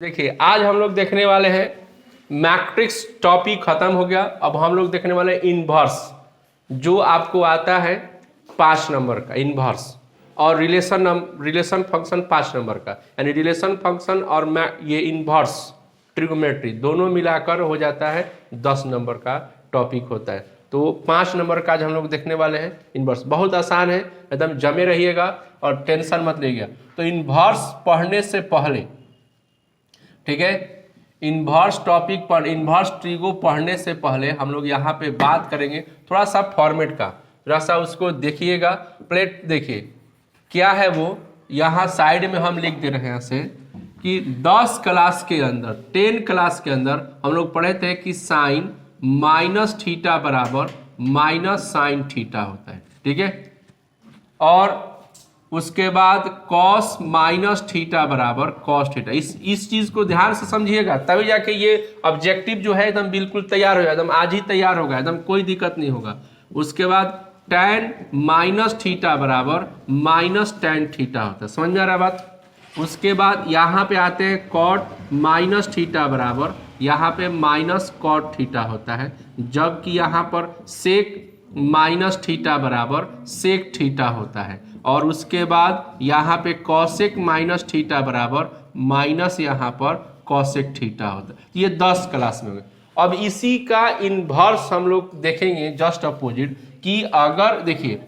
देखिए आज हम लोग देखने वाले हैं मैट्रिक्स टॉपिक खत्म हो गया। अब हम लोग देखने वाले हैं इनवर्स, जो आपको आता है 5 नंबर का इनवर्स, और रिलेशन फंक्शन 5 नंबर का, यानी रिलेशन फंक्शन और ये इनवर्स ट्रिगोमेट्री दोनों मिलाकर हो जाता है 10 नंबर का टॉपिक होता है। तो 5 नंबर का आज हम लोग देखने वाले हैं इनवर्स। बहुत आसान है, एकदम जमे रहिएगा और टेंशन मत लीजिएगा। तो इनवर्स पढ़ने से पहले, ठीक है, इनवर्स टॉपिक पर इनवर्स ट्रिगो पढ़ने से पहले हम लोग यहाँ पे बात करेंगे थोड़ा सा फॉर्मेट का, थोड़ा सा उसको देखिएगा। प्लेट देखिए क्या है वो, यहाँ साइड में हम लिख दे रहे हैं यहाँ से कि 10 क्लास के अंदर 10 क्लास के अंदर हम लोग पढ़े थे कि साइन माइनस थीटा बराबर माइनस साइन थीटा होता है, ठीक है। और उसके बाद कॉस माइनस थीटा बराबर कॉस थीटा। इस चीज को ध्यान से समझिएगा, तभी जाके ये ऑब्जेक्टिव जो है एकदम बिल्कुल तैयार हो जाए, एकदम आज ही तैयार होगा, एकदम कोई दिक्कत नहीं होगा। उसके बाद tan माइनस थीटा बराबर माइनस tan थीटा होता है, समझ में आ रहा है बात। उसके बाद यहाँ पे आते हैं कॉट माइनस थीटा बराबर यहाँ पे माइनस कॉट थीटा होता है, जबकि यहाँ पर सेक माइनस थीटा बराबर सेक थीटा होता है। और उसके बाद यहाँ पे कॉसेक माइनस थीटा बराबर माइनस यहाँ पर कॉसेक थीटा होता है। ये 10 क्लास में हो गया। अब इसी का इनवर्स हम लोग देखेंगे जस्ट अपोजिट, कि अगर देखिए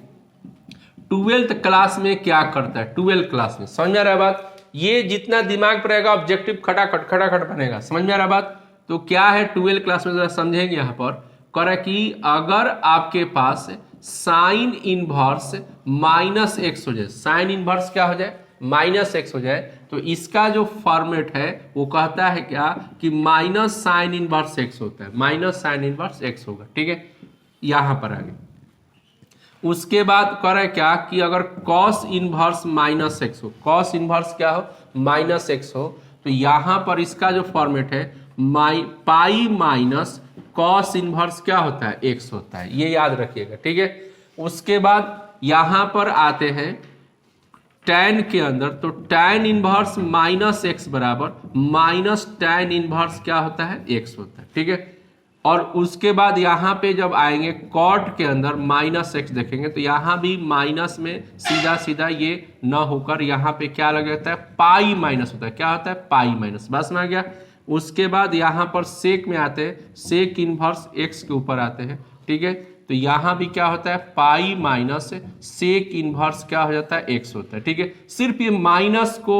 12th क्लास में क्या करता है। 12th क्लास में समझ में आ रहा है बात, ये जितना दिमाग पर रहेगा ऑब्जेक्टिव खटाखट बनेगा, समझ में आ रहा है बात। तो क्या है 12th क्लास में, जरा समझेंगे। यहाँ पर करे कि अगर आपके पास साइन इनवर्स माइनस एक्स हो जाए, साइन इनवर्स क्या हो जाए, माइनस एक्स हो जाए, तो इसका जो फॉर्मेट है वो कहता है क्या कि माइनस साइन इनवर्स एक्स होता है, माइनस साइन इनवर्स एक्स होगा, ठीक है। यहां पर आगे उसके बाद करे क्या कि अगर कॉस इनवर्स माइनस एक्स हो, कॉस इनवर्स क्या हो, माइनस एक्स हो, तो यहां पर इसका जो फॉर्मेट है पाई माइनस कॉस इनवर्स क्या होता है, एक्स होता है, ये याद रखिएगा, ठीक है। उसके बाद यहां पर आते हैं tan के अंदर, तो tan इनवर्स माइनस एक्स बराबर माइनस tan इनवर्स क्या होता है, एक्स होता है, ठीक है। और उसके बाद यहाँ पे जब आएंगे कॉट के अंदर माइनस एक्स देखेंगे, तो यहाँ भी माइनस में सीधा सीधा ये न होकर यहाँ पे क्या लग जाता है, पाई माइनस होता है, क्या होता है, पाई माइनस, बस में आ गया। उसके बाद यहाँ पर सेक में आते हैं, सेक इनवर्स एक्स के ऊपर आते हैं, ठीक है। तो यहाँ भी क्या होता है, पाई माइनस सेक इनवर्स क्या हो जाता है, एक्स होता है, ठीक है। सिर्फ ये माइनस को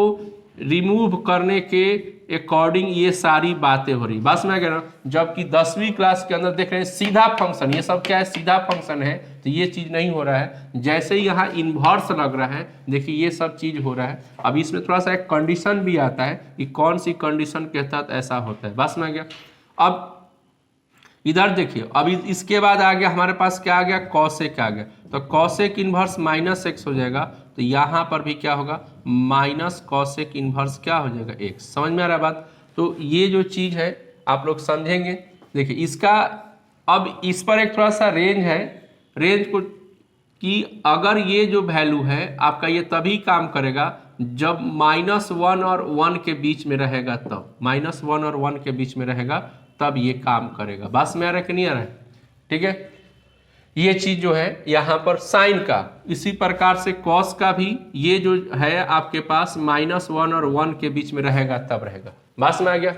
रिमूव करने के अकॉर्डिंग ये सारी बातें हो रही, बस मैं कह रहा हूँ। जबकि 10वीं क्लास के अंदर देख रहे हैं सीधा फंक्शन, ये सब क्या है, सीधा फंक्शन है, तो ये चीज नहीं हो रहा है। जैसे ही यहाँ इनवर्स लग रहा है, देखिए ये सब चीज हो रहा है। अब इसमें थोड़ा सा एक कंडीशन भी आता है कि कौन सी कंडीशन के तहत ऐसा होता है, बस में गया। अब इधर देखिए, अब इसके बाद आ गया हमारे पास क्या आ गया, कॉसेक आ गया, तो कॉसेक इनवर्स माइनस एक्स हो जाएगा, तो यहाँ पर भी क्या होगा, माइनस कॉसेक इनवर्स क्या हो जाएगा, एक्स, समझ में आ रहा है बात। तो ये जो चीज है आप लोग समझेंगे। देखिए इसका अब इस पर एक थोड़ा सा रेंज है, रेंज को कि अगर ये जो वैल्यू है आपका ये तभी काम करेगा जब -1 और 1 के बीच में रहेगा, तब -1 और 1 के बीच में रहेगा तब ये काम करेगा, बस में आ रहा है कि नहीं आ रहा है, ठीक है। ये चीज जो है यहाँ पर साइन का, इसी प्रकार से कॉस का भी ये जो है आपके पास -1 और 1 के बीच में रहेगा तब रहेगा, बस में आ गया।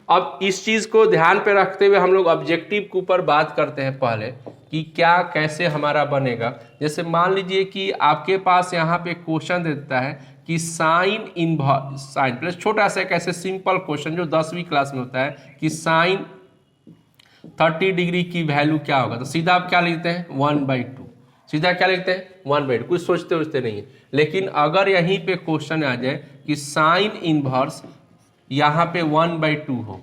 अब इस चीज को ध्यान पे रखते हुए हम लोग ऑब्जेक्टिव के ऊपर बात करते हैं पहले कि क्या कैसे हमारा बनेगा। जैसे मान लीजिए कि आपके पास यहाँ पे क्वेश्चन देता है कि साइन इनवर्स, साइन प्लस छोटा सा कैसे सिंपल क्वेश्चन जो 10वीं क्लास में होता है कि साइन 30 डिग्री की वैल्यू क्या होगा, तो सीधा आप क्या लिखते हैं, 1/2, सीधा क्या लिखते हैं, 1/2, कुछ सोचते नहीं है। लेकिन अगर यहीं पे क्वेश्चन आ जाए कि साइन इनवर्स यहाँ पे 1/2 हो,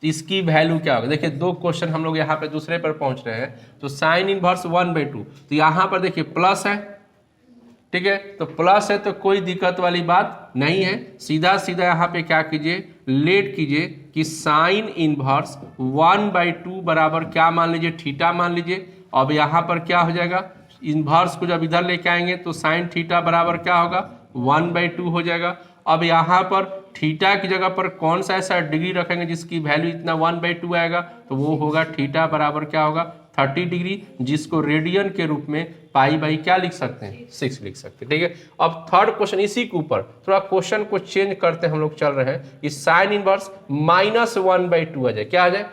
तो इसकी वैल्यू क्या होगा। देखिए दो क्वेश्चन हम लोग यहाँ पे दूसरे पर पहुंच रहे हैं, तो साइन इनवर्स 1/2, तो यहाँ पर देखिए प्लस है, ठीक है, तो प्लस है तो कोई दिक्कत वाली बात नहीं है। सीधा सीधा यहाँ पे क्या कीजिए, लेट कीजिए कि साइन इनवर्स 1/2 बराबर क्या मान लीजिए, थीटा मान लीजिए। अब यहाँ पर क्या हो जाएगा, इनवर्स को जब इधर लेके आएंगे तो साइन थीटा बराबर क्या होगा, 1/2 हो जाएगा। अब यहाँ पर थीटा की जगह पर कौन सा ऐसा डिग्री रखेंगे जिसकी वैल्यू इतना 1/2 आएगा, तो वो होगा थीटा बराबर क्या होगा 30 डिग्री, जिसको रेडियन के रूप में पाई बाई क्या लिख सकते हैं 6 लिख सकते हैं। ठीक है, अब थर्ड क्वेश्चन इसी के ऊपर थोड़ा क्वेश्चन को चेंज करते हैं, हम लोग चल रहे हैं इस साइन इनवर्स -1/2 आ जाए, क्या आ जाए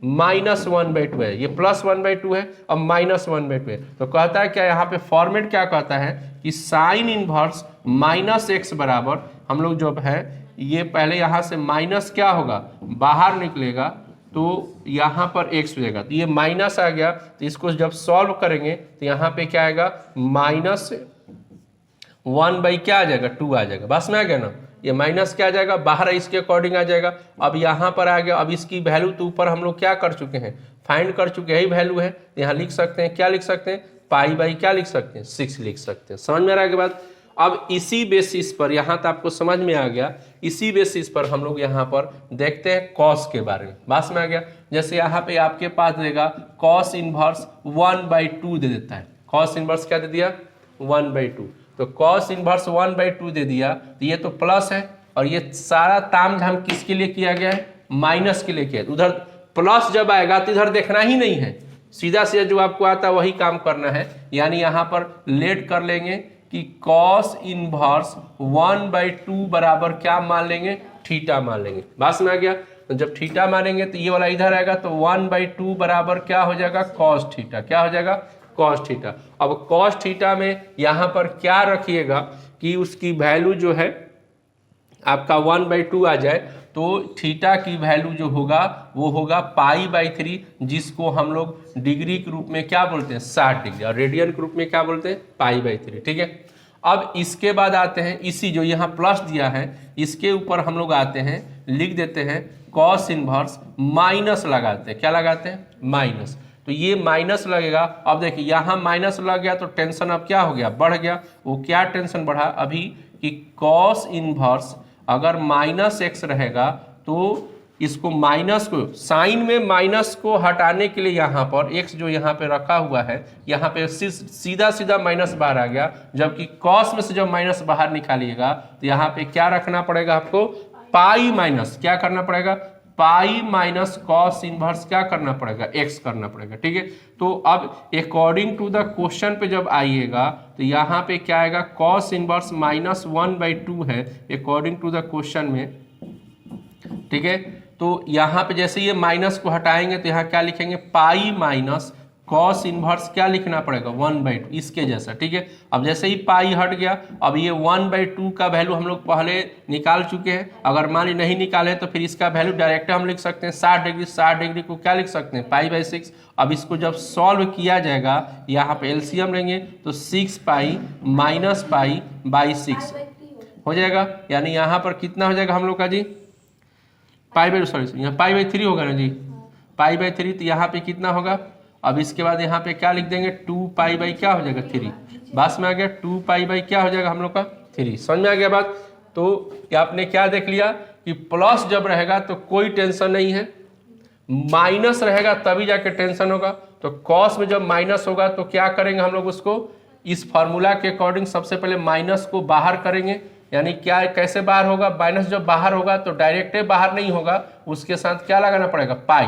-1/2 है, ये +1/2 है, अब -1/2 है, तो कहता है क्या यहाँ पे फॉर्मेट क्या कहता है कि साइन इनवर्स -x बराबर हम लोग जब है ये पहले यहाँ से माइनस क्या होगा बाहर निकलेगा तो यहाँ पर x हो जाएगा, तो ये माइनस आ गया, तो इसको जब सॉल्व करेंगे तो यहाँ पे क्या आएगा -1 क्या आ जाएगा 2 आ जाएगा, बस में आ गया ना, ये माइनस क्या आ जाएगा बाहर इसके अकॉर्डिंग आ जाएगा। अब यहाँ पर आ गया, अब इसकी वैल्यू तो ऊपर हम लोग क्या कर चुके हैं फाइंड कर चुके हैं, यही वैल्यू है, यहाँ लिख सकते हैं क्या लिख सकते हैं पाई बाई क्या लिख सकते हैं 6 लिख सकते हैं। समझ में आ रहा है के बाद अब इसी बेसिस पर यहाँ तो आपको समझ में आ गया, इसी बेसिस पर हम लोग यहाँ पर देखते हैं कॉस के बारे में, बात में आ गया। जैसे यहाँ पे आपके पास देगा कॉस इनवर्स 1/2 दे देता है, कॉस इनवर्स क्या दे दिया 1/2, तो कॉस इनवर्स 1/2 दे दिया, तो ये तो प्लस है और ये सारा ताम झाम किसके लिए किया गया है माइनस के लिए किया है, उधर प्लस जब आएगा तो इधर देखना ही नहीं है, सीधा सीधा जो आपको आता है वही काम करना है, यानी यहाँ पर लेट कर लेंगे कि कॉस इनवर्स 1/2 बराबर क्या मान लेंगे थीटा मान लेंगे, बात में आ गया। तो जब थीटा मानेंगे तो ये वाला इधर आएगा, तो 1/2 बराबर क्या हो जाएगा कॉस थीटा, क्या हो जाएगा कॉस थीटा। अब कॉस थीटा में यहाँ पर क्या रखिएगा कि उसकी वैल्यू जो है आपका 1/2 आ जाए, तो थीटा की वैल्यू जो होगा वो होगा π/3, जिसको हम लोग डिग्री के रूप में क्या बोलते हैं 60 डिग्री, और रेडियन के रूप में क्या बोलते हैं π/3। ठीक है, अब इसके बाद आते हैं इसी जो यहाँ प्लस दिया है इसके ऊपर हम लोग आते हैं लिख देते हैं कॉस इनवर्स माइनस लगाते हैं, क्या लगाते हैं माइनस, तो ये माइनस लगेगा। अब देखिए यहाँ माइनस लग गया तो टेंशन अब क्या हो गया बढ़ गया, वो क्या टेंशन बढ़ा अभी कि कॉस इनवर्स अगर -x रहेगा तो इसको माइनस को साइन में माइनस को हटाने के लिए यहाँ पर x जो यहाँ पे रखा हुआ है यहाँ पे सीधा सीधा माइनस बाहर आ गया, जबकि कॉस में से जब माइनस बाहर निकालिएगा तो यहाँ पे क्या रखना पड़ेगा आपको पाई माइनस क्या करना पड़ेगा पाई माइनस कॉस इनवर्स क्या करना पड़ेगा x करना पड़ेगा। ठीक है, तो अब अकॉर्डिंग टू द क्वेश्चन पे जब आइएगा तो यहाँ पे क्या आएगा कॉस इनवर्स -1/2 है अकॉर्डिंग टू द क्वेश्चन में। ठीक है, तो यहाँ पे जैसे ये माइनस को हटाएंगे तो यहाँ क्या लिखेंगे पाई माइनस कॉस इनवर्स क्या लिखना पड़ेगा 1/2 इसके जैसा। ठीक है, अब जैसे ही पाई हट गया, अब ये 1/2 का वैल्यू हम लोग पहले निकाल चुके हैं, अगर मान ली नहीं निकाले तो फिर इसका वैल्यू डायरेक्ट हम लिख सकते हैं 60 डिग्री, 60 डिग्री को क्या लिख सकते हैं π/6। अब इसको जब सॉल्व किया जाएगा यहाँ पे एलसीएम लेंगे तो 6π - π/6 हो जाएगा, यानी यहाँ पर कितना हो जाएगा हम लोग का जी यहाँ π/3 होगा ना जी π/3, तो यहाँ पे कितना होगा, अब इसके बाद यहाँ पे क्या लिख देंगे 2π क्या हो जाएगा 3, बस में आ गया 2π क्या हो जाएगा हम लोग का 3। समझ में आ गया बात। तो आपने क्या देख लिया कि प्लस जब रहेगा तो कोई टेंशन नहीं है, माइनस रहेगा तभी जाके टेंशन होगा। तो कॉस में जब माइनस होगा तो क्या करेंगे हम लोग उसको इस फार्मूला के अकॉर्डिंग सबसे पहले माइनस को बाहर करेंगे, यानी क्या कैसे बाहर होगा माइनस जब बाहर होगा तो डायरेक्ट बाहर नहीं होगा, उसके साथ क्या लगाना पड़ेगा पाई।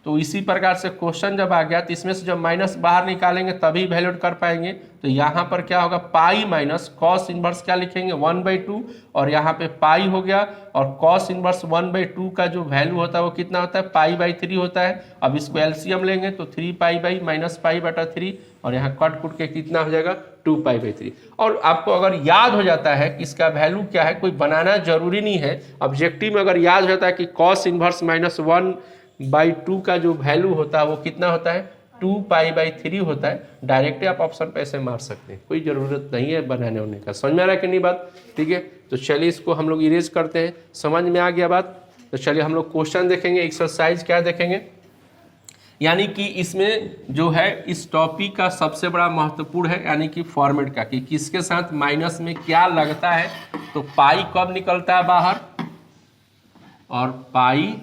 तो इसी प्रकार से क्वेश्चन जब आ गया तो इसमें से जब माइनस बाहर निकालेंगे तभी वैल्यूट कर पाएंगे, तो यहाँ पर क्या होगा पाई माइनस कॉस इनवर्स क्या लिखेंगे 1/2, और यहाँ पे पाई हो गया, और कॉस इनवर्स 1/2 का जो वैल्यू होता है वो कितना होता है π/3 होता है। अब इसको एलसीएम लेंगे तो 3π - π/3, और यहाँ कट कुट के कितना हो जाएगा 2π/3। और आपको अगर याद हो जाता है कि इसका वैल्यू क्या है, कोई बनाना जरूरी नहीं है, ऑब्जेक्टिव में अगर याद हो जाता है कि कॉस इनवर्स -1/2 का जो वैल्यू होता है वो कितना होता है 2π/3 होता है, डायरेक्ट आप ऑप्शन पे ऐसे मार सकते हैं, कोई ज़रूरत नहीं है बनाने होने का। समझ में आ रहा है कि नहीं बात। ठीक है, तो चलिए इसको हम लोग इरेज करते हैं, समझ में आ गया बात। तो चलिए हम लोग क्वेश्चन देखेंगे, एक्सरसाइज क्या देखेंगे, यानी कि इसमें जो है इस टॉपिक का सबसे बड़ा महत्वपूर्ण है यानी कि फॉर्मेट का, कि किसके साथ माइनस में क्या लगता है, तो पाई कब निकलता है बाहर और पाई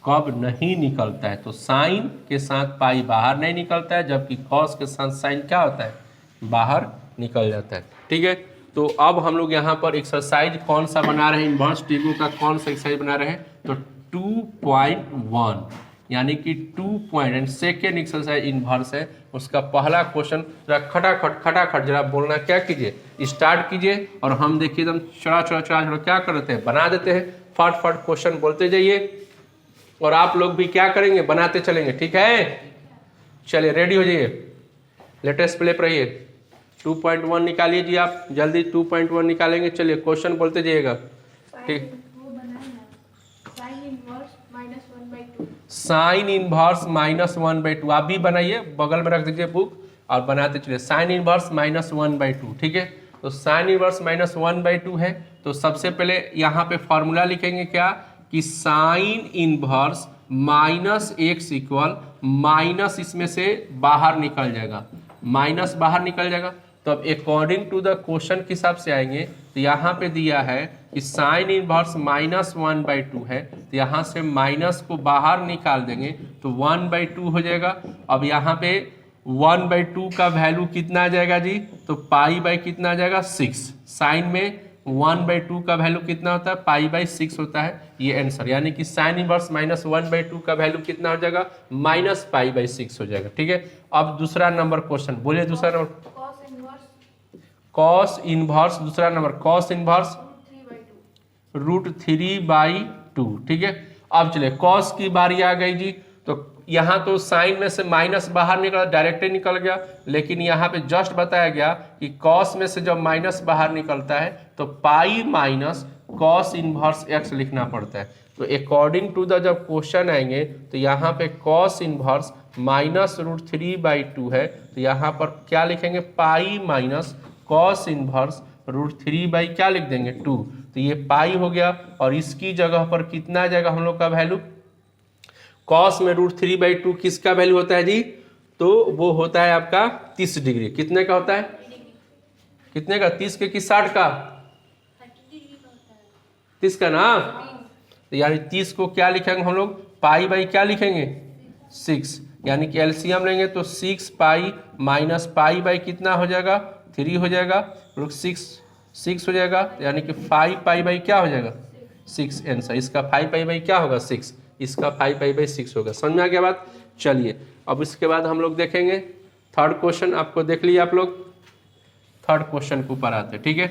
कब नहीं निकलता है। तो साइन के साथ पाई बाहर नहीं निकलता है, जबकि कॉस के साथ साइन क्या होता है बाहर निकल जाता है। ठीक है, तो अब हम लोग यहाँ पर एक्सरसाइज कौन सा बना रहे हैं, इन्वर्स टेबल का कौन सा एक्सरसाइज बना रहे हैं, तो 2.1 यानी कि 2 point and second exercise inverse है। उसका पहला क्वेश्चन जरा खटाखट जरा बोलना क्या कीजिए, स्टार्ट कीजिए और हम देखिए एकदम चढ़ा क्या कर देते हैं, बना देते हैं। फट क्वेश्चन बोलते जाइए और आप लोग भी क्या करेंगे, बनाते चलेंगे, ठीक है। चलिए रेडी हो जाइए, लेटेस्ट प्ले पर रहिए। 2.1 निकालिए जी, आप जल्दी 2.1 निकालेंगे। चलिए क्वेश्चन बोलते जाइएगा, ठीक। साइन इनवर्स -1/2 आप भी बनाइए, बगल में रख दीजिए बुक और बनाते चलिए। साइन इनवर्स -1/2, ठीक है। तो साइन इनवर्स -1/2 है, तो सबसे पहले यहाँ पे फॉर्मूला लिखेंगे क्या, कि sign inverse -x equal minus, इसमें से बाहर निकल जाएगा, माइनस बाहर निकल जाएगा। तो अब अकॉर्डिंग टू द क्वेश्चन के हिसाब से आएंगे, तो यहाँ पे दिया है कि साइन इनवर्स -1/2 है, तो यहाँ से माइनस को बाहर निकाल देंगे तो 1/2 हो जाएगा। अब यहाँ पे 1/2 का वैल्यू कितना आ जाएगा जी, तो पाई बाई कितना आ जाएगा 6। साइन में 1/2 का वैल्यू कितना होता है, पाई/6 होता है, ये आंसर। यानी कि साइन इनवर्स -1/2 का वैल्यू कितना हो जाएगा, -पाई/6 हो जाएगा, ठीक है। अब दूसरा नंबर क्वेश्चन बोलिए, दूसरा नंबर कॉस इनवर्स, दूसरा नंबर कॉस इनवर्स √3/2, ठीक है। अब चलिए कॉस की बारी आ गई जी, तो यहाँ तो साइन में से माइनस बाहर निकला, डायरेक्टली निकल गया, लेकिन यहाँ पे जस्ट बताया गया कि कॉस में से जब माइनस बाहर निकलता है तो pi minus cos inverse x लिखना पड़ता है। तो अकॉर्डिंग टू द जब क्वेश्चन आएंगे तो यहाँ पे कॉस इनवर्स -√3/2 है, तो यहाँ पर क्या लिखेंगे, पाई माइनस कॉस इनवर्स √3 क्या लिख देंगे 2। तो ये पाई हो गया और इसकी जगह पर कितना आ जाएगा हम लोग का वैल्यू, कॉस में √3/2 किसका वैल्यू होता है जी, तो वो होता है आपका 30 डिग्री। कितने का होता है, कितने का, 30 के कि 60 का, 30 का ना। तो यानी 30 को क्या लिखेंगे हम लोग, पाई बाई क्या लिखेंगे 6, यानी कि एलसीएम लेंगे तो 6 पाई माइनस पाई बाई कितना हो जाएगा 3 हो जाएगा, 6 हो जाएगा, यानी कि 5 पाई बाई क्या हो जाएगा 6 आंसर। इसका 5 पाई बाई क्या होगा 6, इसका 5 पाई बाई 6 होगा। समझ में आ गया बात। चलिए अब इसके बाद हम लोग देखेंगे थर्ड क्वेश्चन, आपको देख लिया आप लोग, थर्ड क्वेश्चन के ऊपर आते, ठीक है।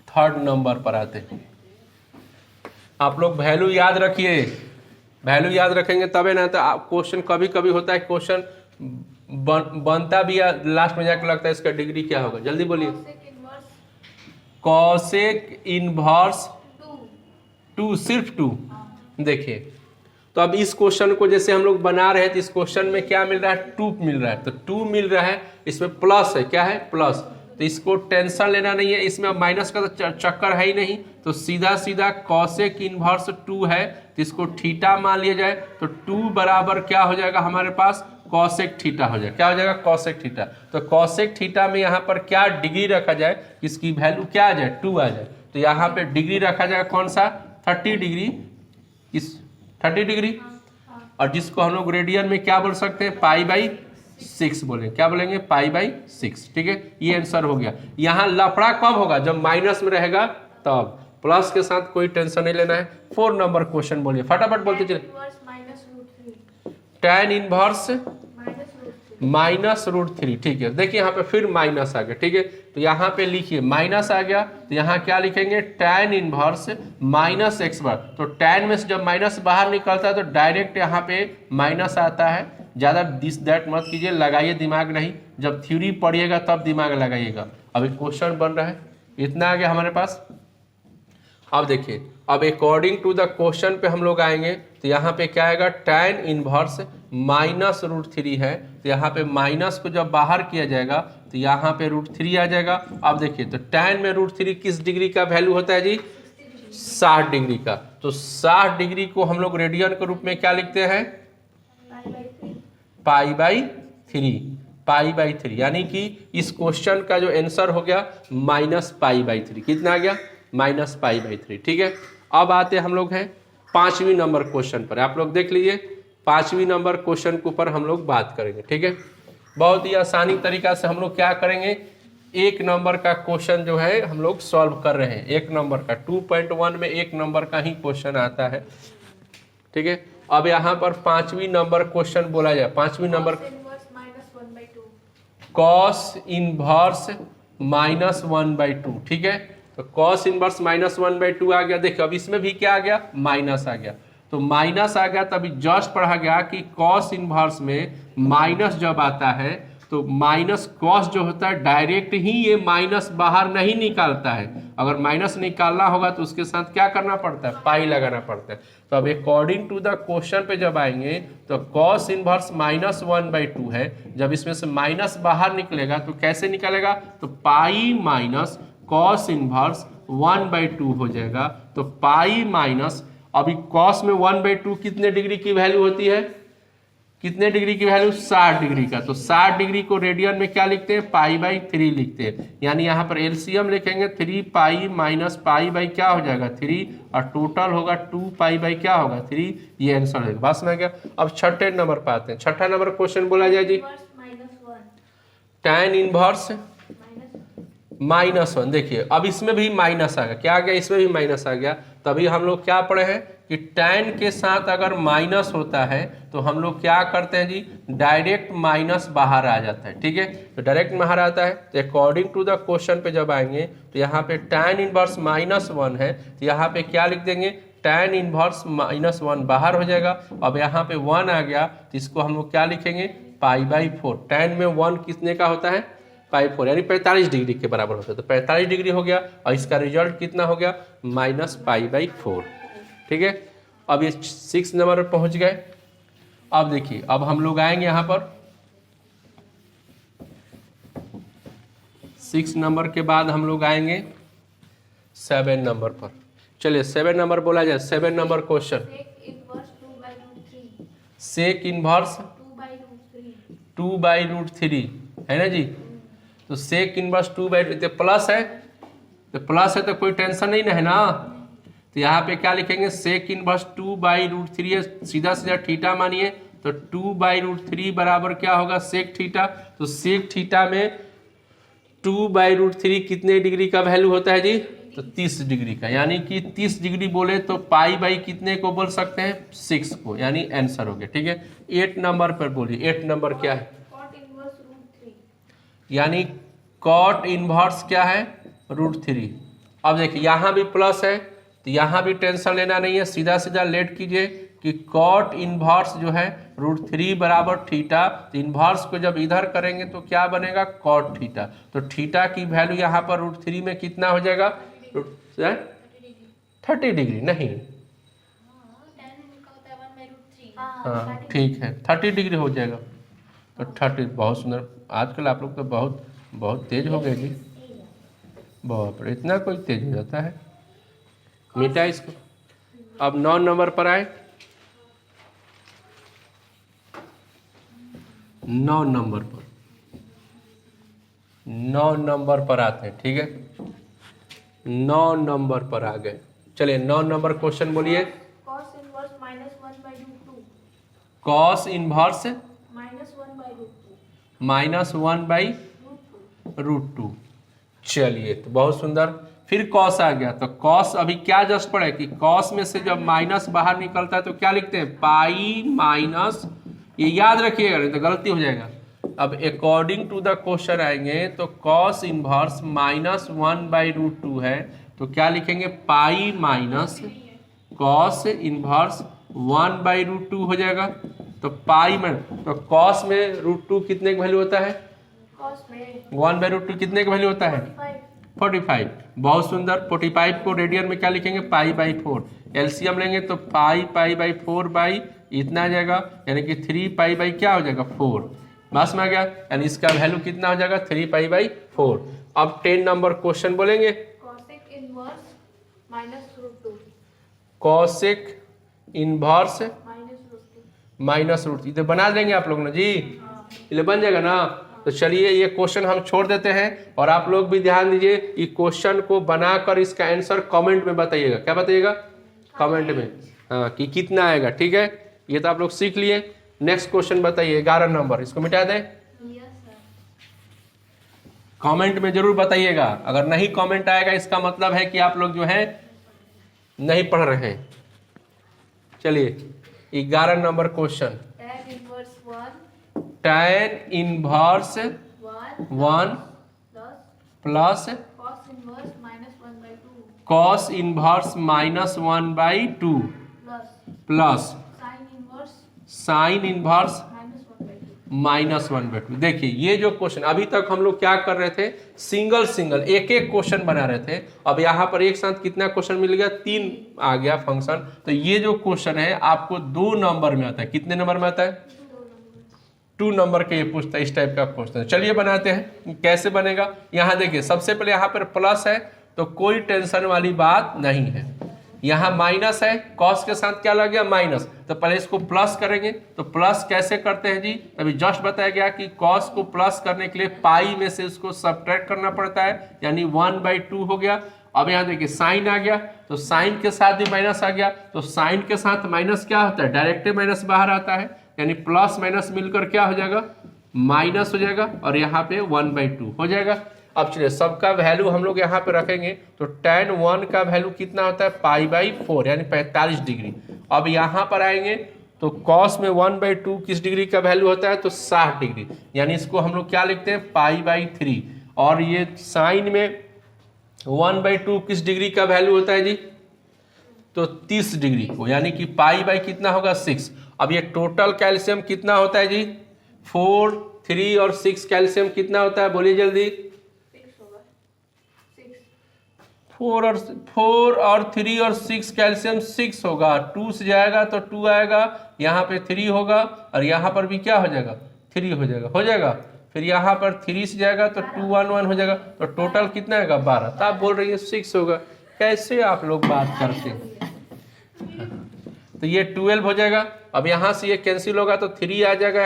थर्ड नंबर पर आते, आप लोग वैल्यू याद रखिए, वैल्यू याद रखेंगे तबे ना, तो क्वेश्चन कभी कभी होता है क्वेश्चन बनता भी है, लास्ट में जाकर लगता है इसका डिग्री क्या होगा, जल्दी बोलिए। कॉसेक इनवर्स 2, सिर्फ 2। देखिए तो अब इस क्वेश्चन को जैसे हम लोग बना रहे हैं तो इस क्वेश्चन में क्या मिल रहा है, 2 मिल रहा है, तो 2 मिल रहा है, इसमें प्लस है, क्या है प्लस, तो इसको टेंशन लेना नहीं है, इसमें माइनस का तो चक्कर है ही नहीं, तो सीधा सीधा कॉसेक इनवर्स 2 है तो इसको थीटा मान लिया जाए, तो 2 बराबर क्या हो जाएगा हमारे पास, कॉसेक थीटा हो जाएगा, क्या हो जाएगा कॉसेक थीटा। तो कॉसेक थीटा में यहाँ पर क्या डिग्री रखा जाए, इसकी वैल्यू क्या आ जाए 2 आ जाए, तो यहाँ पे डिग्री रखा जाएगा कौन सा 30 डिग्री, इस 30 डिग्री, और जिसको हम लोग रेडियन में क्या बोल सकते हैं, पाई/6 बोलेंगे, क्या बोलेंगे पाई/6, ठीक है। ये आंसर हो गया। यहाँ लफड़ा कब होगा, जब माइनस में रहेगा तब, प्लस के साथ कोई टेंशन नहीं लेना है। 4 नंबर क्वेश्चन बोलिए, फटाफट बोलते चलिए। tan इनवर्स -√3, ठीक है। देखिए यहाँ पे फिर माइनस आ गया, ठीक है, तो यहाँ पे लिखिए माइनस आ गया, तो यहाँ क्या लिखेंगे tan इनवर्स -x/, तो tan में से जब माइनस बाहर निकलता है तो डायरेक्ट यहाँ पे माइनस आता है, ज़्यादा दिस दैट मत कीजिए, लगाइए दिमाग नहीं, जब थ्योरी पढ़िएगा तब दिमाग लगाइएगा। अभी क्वेश्चन बन रहा है, इतना आ गया हमारे पास। अब देखिए, अब अकॉर्डिंग टू द क्वेश्चन पे हम लोग आएंगे, तो यहाँ पे क्या आएगा, tan इनवर्स -√3 है, तो यहाँ पे माइनस को जब बाहर किया जाएगा तो यहाँ पे √3 आ जाएगा। अब देखिए तो tan में √3 किस डिग्री का वैल्यू होता है जी, 60 डिग्री का, तो 60 डिग्री को हम लोग रेडियन के रूप में क्या लिखते हैं, पाई/3, यानी कि इस क्वेश्चन का जो आंसर हो गया -पाई/3, कितना आ गया -पाई/3, ठीक है। अब आते हम लोग हैं 5वीं नंबर क्वेश्चन पर, आप लोग देख लीजिए 5वीं नंबर क्वेश्चन के ऊपर हम लोग बात करेंगे, ठीक है। बहुत ही आसानी तरीका से हम लोग क्या करेंगे, एक नंबर का क्वेश्चन जो है हम लोग सॉल्व कर रहे हैं। एक नंबर का 2.1 में एक नंबर का ही क्वेश्चन आता है, ठीक है। अब यहाँ पर 5वीं नंबर क्वेश्चन बोला जाए। 5वीं नंबर कॉस इनवर्स -1/2, ठीक है। तो कॉस इनवर्स -1/2 आ गया। देखिए अब इसमें भी क्या आ गया, माइनस आ गया। तो माइनस आ गया तभी जस्ट पढ़ा गया कि कॉस इनवर्स में माइनस जब आता है तो माइनस कॉस जो होता है डायरेक्ट ही ये माइनस बाहर नहीं निकालता है। अगर माइनस निकालना होगा तो उसके साथ क्या करना पड़ता है, पाई लगाना पड़ता है। तो अब अकॉर्डिंग टू द क्वेश्चन पे जब आएंगे तो कॉस इनवर्स -1/2 है। जब इसमें से माइनस बाहर निकलेगा तो कैसे निकलेगा, तो पाई माइनस कॉस इनवर्स 1/2 हो जाएगा। तो पाई माइनस, अभी कॉस में 1/2 कितने डिग्री की वैल्यू होती है, कितने डिग्री की वैल्यू, 60 डिग्री का। तो 60 डिग्री को रेडियन में क्या लिखते हैं, π/3 लिखते हैं। यानी यहाँ पर एलसीएम लिखेंगे 3π माइनस π क्या हो जाएगा 3, और टोटल होगा 2π क्या होगा 3। ये आंसर है। बस में गया। अब छठे नंबर पर आते हैं। छठा नंबर क्वेश्चन बोला जाए जी, tan इनवर्स -1। देखिए अब इसमें भी माइनस आ गया। क्या आ गया, इसमें भी माइनस आ गया। तभी हम लोग क्या पढ़े हैं कि tan के साथ अगर माइनस होता है तो हम लोग क्या करते हैं जी, डायरेक्ट माइनस बाहर आ जाता है, ठीक है। तो डायरेक्ट बाहर आता है। तो अकॉर्डिंग टू द क्वेश्चन पे जब आएंगे तो यहाँ पे tan इनवर्स -1 है, तो यहाँ पे क्या लिख देंगे, tan इनवर्स -1 बाहर हो जाएगा। अब यहाँ पे 1 आ गया तो इसको हम लोग क्या लिखेंगे, π/4। tan में 1 कितने का होता है, π4, यानी 45 डिग्री के बराबर होता है। तो 45 डिग्री हो गया और इसका रिजल्ट कितना हो गया, -π/4, ठीक है। अब ये 6 नंबर पर पहुंच गए। अब देखिए अब हम लोग आएंगे यहाँ पर 6 नंबर के बाद हम लोग आएंगे 7 नंबर पर। चलिए 7 नंबर बोला जाए। 7 नंबर क्वेश्चन, सेक इनवर्स 2/√3 है ना जी। तो सेक इनवर्स 2/, प्लस है तो प्लस है तो कोई टेंशन नहीं है ना। तो यहाँ पे क्या लिखेंगे, सेक इनवर्स 2/√3 है, सीधा सीधा थीटा मानिए। तो 2/√3 बराबर क्या होगा, सेक थीटा। तो सेक थीटा में 2/√3 कितने डिग्री का वैल्यू होता है जी, तो 30 डिग्री का। यानी कि 30 डिग्री बोले तो π/, कितने को बोल सकते हैं, 6 को। यानी आंसर हो गया, ठीक है। 8 नंबर पर बोलिए। 8 नंबर क्या है, यानी कॉट इनवर्स क्या है, √3। अब देखिए यहाँ भी प्लस है तो यहाँ भी टेंशन लेना नहीं है, सीधा सीधा लेट कीजिए कि कॉट इनवर्स जो है √3 बराबर थीटा। तो इनवर्स को जब इधर करेंगे तो क्या बनेगा, कॉट थीटा। तो थीटा की वैल्यू यहाँ पर √3 में कितना हो जाएगा, 30 डिग्री नहीं, हाँ ठीक है 30 डिग्री हो जाएगा। तो 30, बहुत सुंदर। आजकल आप लोग तो बहुत तेज हो गए जी, बाप रे, इतना कोई तेज हो जाता है। मिटा इसको। अब 9 नंबर पर आए। 9 नंबर पर, 9 नंबर पर आते हैं, ठीक है। 9 नंबर पर आ गए। चलिए 9 नंबर क्वेश्चन बोलिए। Cos inverse -1/√2, cos inverse -1/√2। चलिए तो बहुत सुंदर। फिर कॉस आ गया। तो कॉस अभी क्या जस्ट पढ़े कि कॉस में से जब माइनस बाहर निकलता है तो क्या लिखते हैं, पाई माइनस, ये याद रखिएगा नहीं तो गलती हो जाएगा। अब अकॉर्डिंग टू द क्वेश्चन आएंगे तो कॉस इनवर्स -1/√2 है, तो क्या लिखेंगे, पाई माइनस कॉस इनवर्स 1/√2 हो जाएगा। तो पाई में, तो कॉस में √2 कितने का वैल्यू होता है, कॉस में 1/√2 कितने का वैल्यू होता है, 45। बहुत सुंदर। 45 को रेडियन में क्या लिखेंगे, π/4। एलसीएम लेंगे तो π/4 इतना आ जाएगा, यानी कि 3π क्या हो जाएगा, 4। बस में आ गया। यानी इसका वैल्यू कितना हो जाएगा, 3π/4। अब 10 नंबर क्वेश्चन बोलेंगे। कॉसेक इनवर्स -√2, कॉसेक इनवर्स -√2 तो बना देंगे आप लोग ना जी, ये बन जाएगा ना। तो चलिए ये क्वेश्चन हम छोड़ देते हैं और आप लोग भी ध्यान दीजिए, ये क्वेश्चन को बनाकर इसका आंसर कमेंट में बताइएगा। क्या बताइएगा, कमेंट में, हाँ, कि कितना आएगा, ठीक है। ये तो आप लोग सीख लिए। नेक्स्ट क्वेश्चन बताइए 11 नंबर, इसको मिटा दें। कमेंट में जरूर बताइएगा। अगर नहीं कमेंट आएगा इसका मतलब है कि आप लोग जो है नहीं पढ़ रहे हैं। चलिए 11 number question. tan inverse 1 tan inverse 1 plus plus cos inverse minus 1 by 2 cos inverse -1/2 plus plus sin inverse sine inverse minus 1 by 2. -1/2। देखिए ये जो क्वेश्चन अभी तक हम लोग क्या कर रहे थे, सिंगल सिंगल एक एक क्वेश्चन बना रहे थे। अब यहाँ पर एक साथ कितना क्वेश्चन मिल गया, 3 आ गया फंक्शन। तो ये जो क्वेश्चन है आपको 2 नंबर में आता है। कितने नंबर में आता है, 2 नंबर के ये पूछता है, इस टाइप का क्वेश्चन। चलिए बनाते हैं, कैसे बनेगा। यहाँ देखिए सबसे पहले यहाँ पर प्लस है तो कोई टेंशन वाली बात नहीं है। यहाँ माइनस है, कॉस के साथ क्या लग गया माइनस, तो पहले इसको प्लस करेंगे। तो प्लस कैसे करते हैं जी, अभी जस्ट बताया गया कि कॉस को प्लस करने के लिए पाई में से इसको सब्ट्रैक्ट करना पड़ता है, यानी 1/2 हो गया। अब यहाँ देखिए साइन आ गया, तो साइन के साथ भी माइनस आ गया, तो साइन के साथ माइनस क्या होता है, डायरेक्ट माइनस बाहर आता है, यानी प्लस माइनस मिलकर क्या हो जाएगा, माइनस हो जाएगा, और यहाँ पे 1/2 हो जाएगा। अब चलिए सबका वैल्यू हम लोग यहाँ पे रखेंगे, तो tan 1 का वैल्यू कितना होता है, π/4 यानी 45 डिग्री। अब यहाँ पर आएंगे तो cos में 1/2 किस डिग्री का वैल्यू होता है, तो 60 डिग्री, यानी इसको हम लोग क्या लिखते हैं, π/3। और ये साइन में 1/2 किस डिग्री का वैल्यू होता है जी, तो 30 डिग्री को, यानी कि कितना होगा 6। अब ये टोटल कैल्शियम कितना होता है जी, 4, 3 और 6 कैल्शियम कितना होता है, बोलिए जल्दी। 4 और 3 और 6 कैल्शियम 6 होगा, 2 से जाएगा तो 2 आएगा, यहाँ पे 3 होगा, और यहाँ पर भी क्या हो जाएगा, 3 हो जाएगा। फिर यहाँ पर 3 से जाएगा तो 2 1 1 हो जाएगा, तो टोटल कितना आएगा 12। तो आप बोल रही है 6 होगा, कैसे आप लोग बात करते हैं। तो ये 12 हो जाएगा। अब यहाँ से ये कैंसिल होगा तो 3 आ जाएगा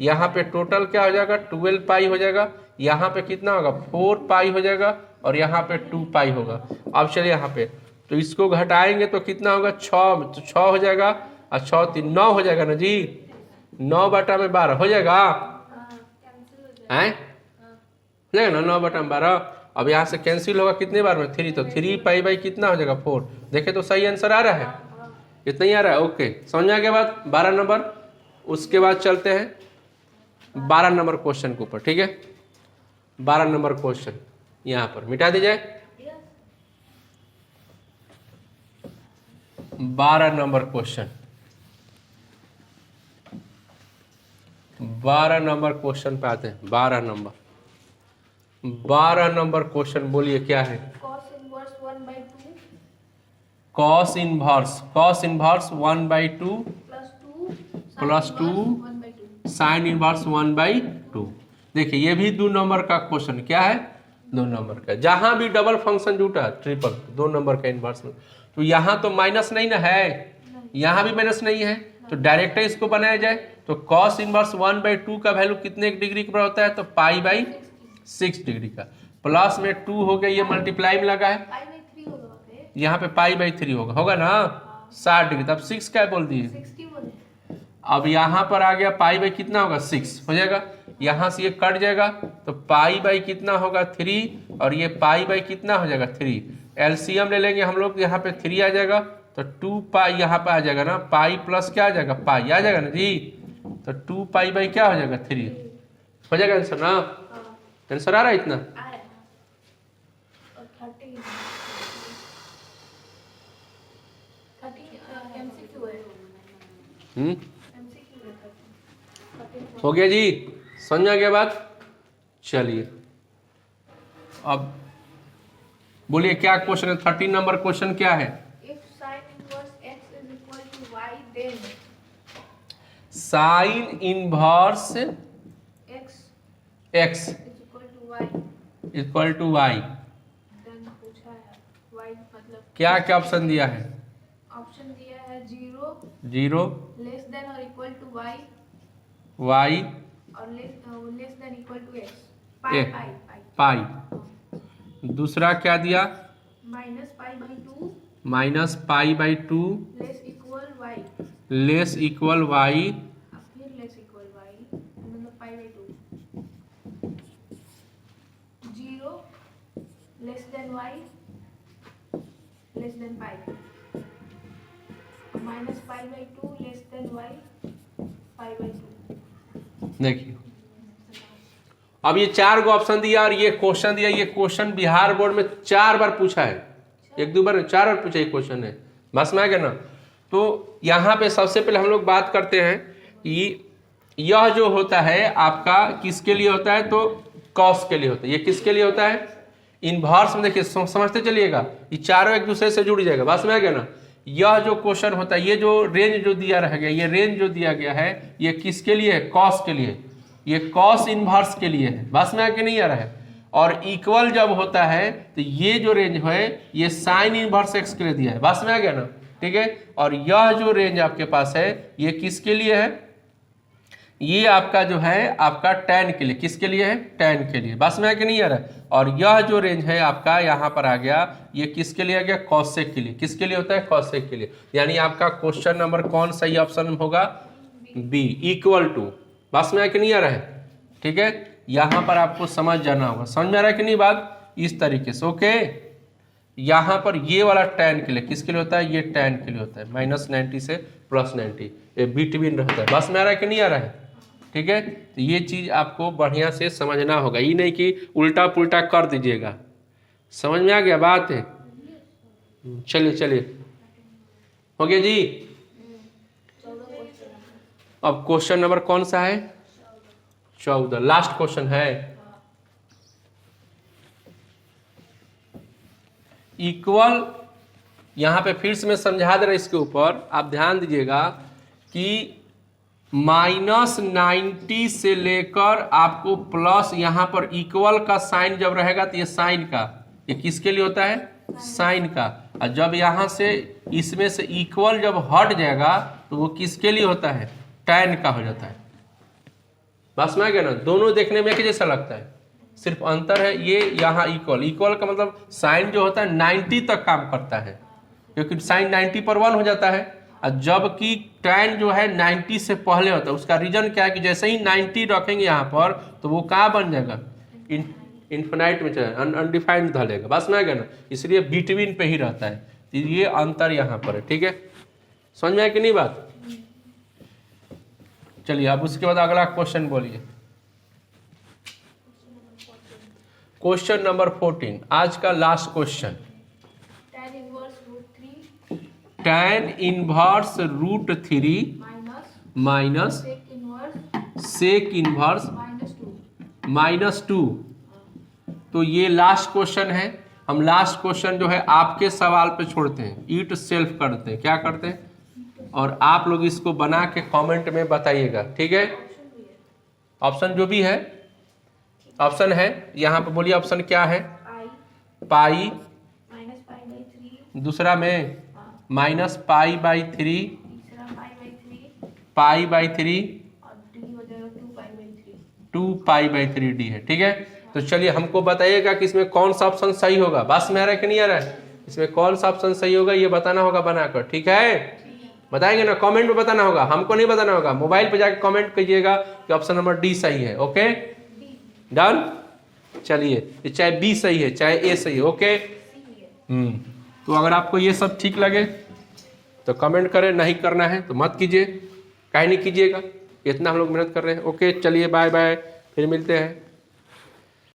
यहाँ पे टोटल क्या हो जाएगा, 12 पाई हो जाएगा। यहाँ पे कितना होगा, 4 पाई हो जाएगा, और यहाँ पे 2 पाई होगा। अब चलिए यहाँ पे तो इसको घटाएंगे तो कितना होगा, 6, तो 6 हो जाएगा, और 6 3 9 हो जाएगा ना जी, 9/12 हो जाएगा, हैं हो जाएगा ना 9/12। अब यहाँ से कैंसिल होगा कितने बार में, 3, तो 3 पाई कितना हो जाएगा 4। देखे तो सही आंसर आ रहा है, इतना ही आ रहा है। ओके समझ में आ गया बात, 12 नंबर। उसके बाद चलते हैं 12 नंबर क्वेश्चन के ऊपर, ठीक है। 12 नंबर क्वेश्चन यहाँ पर मिटा दी जाए। 12 नंबर क्वेश्चन, 12 नंबर क्वेश्चन पे आते हैं। 12 नंबर क्वेश्चन बोलिए क्या है, cos inverse 1/2 cos inverse 1/2 plus 2 2 1/2 sine inverse 1/2। देखिए ये भी 2 नंबर का क्वेश्चन, क्या है 2 नंबर का। जहां भी डबल फंक्शन जुटा ट्रिपल 2 नंबर का इनवर्स में, तो यहाँ तो माइनस नहीं ना है, यहाँ भी माइनस नहीं है, तो डायरेक्ट इसको बनाया जाए। तो cos इनवर्स 1/2 का वैल्यू कितने डिग्री का होता है, तो π/6 डिग्री का। प्लस में 2 हो गया, ये मल्टीप्लाई में लगा है, π/3 होगा वहाँ पे, यहाँ पे π/3 होगा ना 60 डिग्री। तब 6 क्या बोल दिए, 60 बोले। अब यहाँ पर आ गया पाई कितना होगा 6 हो जाएगा, यहाँ से ये कट जाएगा तो पाई कितना होगा 3, और ये पाई कितना हो जाएगा 3। एलसीएम ले लेंगे हम लोग, यहाँ पे 3 आ जाएगा, तो 2 पाई यहाँ पे आ जाएगा ना, पाई प्लस क्या आ जाएगा पाई आ जाएगा ना जी, तो 2 पाई क्या हो जाएगा 3 हो जाएगा आंसर ना। आंसर आ रहा है इतना, आ रहा है। और 30 MCQ है, MCQ है 30 हो गया जी, समझ आ गया बात। चलिए अब बोलिए क्या क्वेश्चन है, 13 नंबर क्वेश्चन क्या है, if sin inverse x is equal to y then sine inverse x x is equal to y equal to y. then पूछा है y मतलब क्या क्या ऑप्शन दिया है, ऑप्शन दिया है 0 0 लेस देन और इक्वल टू y वाई और less than equal to x a, pi. दूसरा क्या दिया, -π/2 -π/2 less equal y less equal y, फिर लेस इक्वल y मतलब π/2 than pi. Minus pi by 2 less than y, pi by 2. देखिए अब ये 4 गो ऑप्शन दिया और ये क्वेश्चन दिया। ये क्वेश्चन बिहार बोर्ड में 4 बार पूछा है, 1-2 बार 4 बार पूछा ये क्वेश्चन है। बस में आ गया ना। तो यहाँ पे सबसे पहले हम लोग बात करते हैं कि यह जो होता है आपका किसके लिए होता है, तो कॉस के लिए होता है। ये किसके लिए होता है, इनवर्स में। देखिए समझते चलिएगा, ये चारों एक दूसरे से जुड़ जाएगा। बस में आ गया ना। यह जो क्वेश्चन होता है, ये जो रेंज जो दिया रह गया, ये रेंज जो दिया गया है ये किसके लिए है, कॉस के लिए। ये कॉस इनवर्स के लिए है। बस में आके नहीं आ रहा है। और इक्वल जब होता है तो ये जो रेंज है ये साइन इनवर्स एक्स के लिए दिया है। बस में आ गया ना, ठीक है। और यह जो रेंज आपके पास है ये किसके लिए है, ये आपका जो है आपका टैन के लिए। किसके लिए है, टैन के लिए। बस में आके नहीं आ रहा है। और यह जो रेंज है आपका यहाँ पर आ गया, ये किसके लिए आ गया, कॉसेक के लिए। किसके लिए होता है, कॉसेक के लिए। यानी आपका क्वेश्चन नंबर कौन सही ऑप्शन होगा, बी, इक्वल टू। बस में आके नहीं आ रहा है, ठीक है। यहाँ पर आपको समझ जाना होगा। समझ में आ रहा है कि नहीं बात, इस तरीके से। ओके, यहाँ पर ये वाला टैन के लिए किसके लिए होता है, ये टैन के लिए होता है। -90 से +90 ये बिटवीन रहता है। बस में आ रहा है कि नहीं आ रहा है, ठीक है। तो ये चीज़ आपको बढ़िया से समझना होगा, ये नहीं कि उल्टा पुल्टा कर दीजिएगा। समझ में आ गया बात है। चलिए चलिए, हो गया जी। अब क्वेश्चन नंबर कौन सा है, 14, लास्ट क्वेश्चन है। इक्वल, यहां पे फिर से मैं समझा दे रहा इसके ऊपर, आप ध्यान दीजिएगा कि -90 से लेकर आपको प्लस, यहां पर इक्वल का साइन जब रहेगा तो ये साइन का, ये किसके लिए होता है, साइन का। और जब यहां से इसमें से इक्वल जब हट जाएगा तो वो किसके लिए होता है, टैन का हो जाता है। बस में आ गया ना। दोनों देखने में एक जैसा लगता है, सिर्फ अंतर है ये यहाँ इक्वल। इक्वल का मतलब साइन जो होता है 90 तक काम करता है, क्योंकि साइन 90 पर 1 हो जाता है। और जबकि टैन जो है 90 से पहले होता है। उसका रीजन क्या है कि जैसे ही 90 रखेंगे यहाँ पर तो वो कहाँ बन जाएगा, इन्फिनाइट में चले, अनडिफाइंड धलेगा। बस में आ गया ना, इसलिए बिटवीन पे ही रहता है। तो ये अंतर यहाँ पर है, ठीक है। समझ में आया कि नहीं बात। चलिए अब उसके बाद अगला क्वेश्चन बोलिए। क्वेश्चन नंबर 14, आज का last question. tan inverse root 3 minus sec inverse -2। तो ये लास्ट क्वेश्चन है। हम लास्ट क्वेश्चन जो है आपके सवाल पे छोड़ते हैं, ईट सेल्फ करते हैं। क्या करते हैं, और आप लोग इसको बना के कमेंट में बताइएगा, ठीक है। ऑप्शन जो भी है, ऑप्शन है यहाँ पे बोलिए, ऑप्शन क्या है, पाई, दूसरा में -π/3, π/3, 2π/3d है, ठीक है। तो चलिए हमको बताइएगा कि इसमें कौन सा ऑप्शन सही होगा। बस में आ रहा है कि नहीं आ रहा है, इसमें कौन सा ऑप्शन सही होगा ये बताना होगा बनाकर, ठीक है। बताएंगे ना, कमेंट में बताना होगा, हमको नहीं बताना होगा। मोबाइल पे जाके कमेंट कीजिएगा कि ऑप्शन नंबर डी सही है। Okay done. चलिए चाहे बी सही है चाहे ए सही है, ओके। तो अगर आपको ये सब ठीक लगे तो कमेंट करें, नहीं करना है तो मत कीजिए, काहे नहीं कीजिएगा, इतना हम लोग मेहनत कर रहे हैं। ओके चलिए बाय बाय, फिर मिलते हैं।